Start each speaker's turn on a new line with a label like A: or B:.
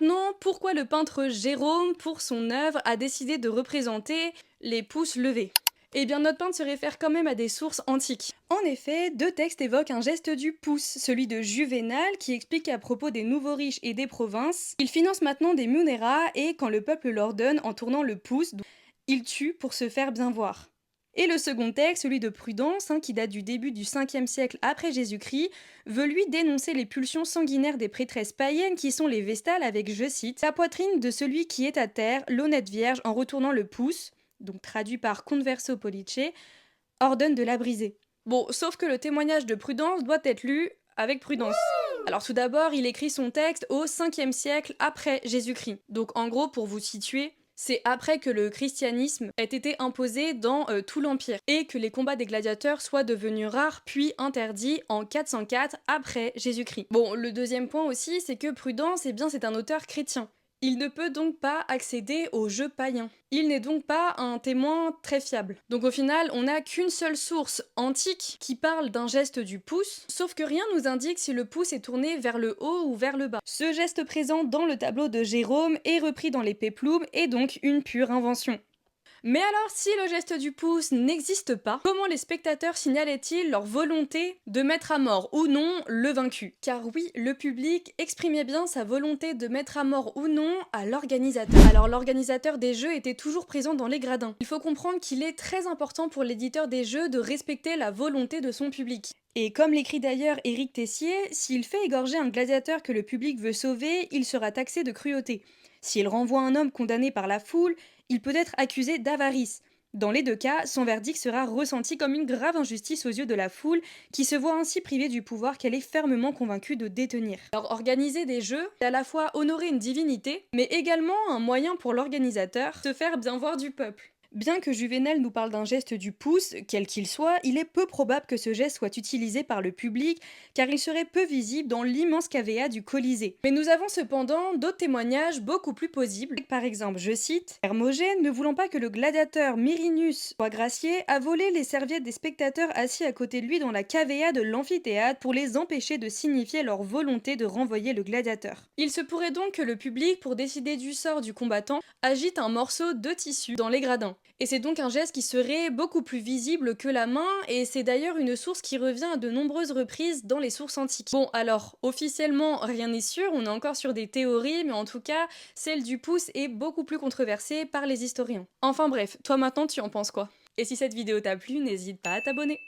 A: Maintenant, pourquoi le peintre Jérôme, pour son œuvre, a décidé de représenter les pouces levés? Eh bien, notre peintre se réfère quand même à des sources antiques. En effet, deux textes évoquent un geste du pouce, celui de Juvénal qui explique à propos des nouveaux riches et des provinces, ils financent maintenant des munera et quand le peuple leur donne en tournant le pouce, ils tuent pour se faire bien voir. Et le second texte, celui de Prudence, qui date du début du 5e siècle après Jésus-Christ, veut lui dénoncer les pulsions sanguinaires des prêtresses païennes qui sont les vestales avec, je cite, la poitrine de celui qui est à terre, l'honnête vierge en retournant le pouce, donc traduit par converso pollice, ordonne de la briser. Bon, sauf que le témoignage de Prudence doit être lu avec prudence. Alors tout d'abord, il écrit son texte au 5e siècle après Jésus-Christ. Donc en gros, pour vous situer, c'est après que le christianisme ait été imposé dans tout l'Empire et que les combats des gladiateurs soient devenus rares puis interdits en 404 après Jésus-Christ. Bon, le deuxième point aussi, c'est que Prudence, eh bien, c'est un auteur chrétien. Il ne peut donc pas accéder aux jeux païens. Il n'est donc pas un témoin très fiable. Donc au final, on n'a qu'une seule source antique qui parle d'un geste du pouce, sauf que rien nous indique si le pouce est tourné vers le haut ou vers le bas. Ce geste présent dans le tableau de Jérôme est repris dans les Péplum et donc une pure invention. Mais alors, si le geste du pouce n'existe pas, comment les spectateurs signalaient-ils leur volonté de mettre à mort ou non le vaincu? Car oui, le public exprimait bien sa volonté de mettre à mort ou non à l'organisateur. Alors l'organisateur des jeux était toujours présent dans les gradins. Il faut comprendre qu'il est très important pour l'éditeur des jeux de respecter la volonté de son public. Et comme l'écrit d'ailleurs Éric Tessier, s'il fait égorger un gladiateur que le public veut sauver, il sera taxé de cruauté. S'il renvoie un homme condamné par la foule, il peut être accusé d'avarice. Dans les deux cas, son verdict sera ressenti comme une grave injustice aux yeux de la foule, qui se voit ainsi privée du pouvoir qu'elle est fermement convaincue de détenir. Alors organiser des jeux, c'est à la fois honorer une divinité, mais également un moyen pour l'organisateur de se faire bien voir du peuple. Bien que Juvénal nous parle d'un geste du pouce, quel qu'il soit, il est peu probable que ce geste soit utilisé par le public, car il serait peu visible dans l'immense cavea du Colisée. Mais nous avons cependant d'autres témoignages beaucoup plus plausibles. Par exemple, je cite, Hermogène, ne voulant pas que le gladiateur Myrinus soit gracié, a volé les serviettes des spectateurs assis à côté de lui dans la cavea de l'amphithéâtre pour les empêcher de signifier leur volonté de renvoyer le gladiateur. Il se pourrait donc que le public, pour décider du sort du combattant, agite un morceau de tissu dans les gradins. Et c'est donc un geste qui serait beaucoup plus visible que la main, et c'est d'ailleurs une source qui revient à de nombreuses reprises dans les sources antiques. Bon, alors, officiellement, rien n'est sûr, on est encore sur des théories, mais en tout cas, celle du pouce est beaucoup plus controversée par les historiens. Enfin bref, toi maintenant tu en penses quoi? Et si cette vidéo t'a plu, n'hésite pas à t'abonner.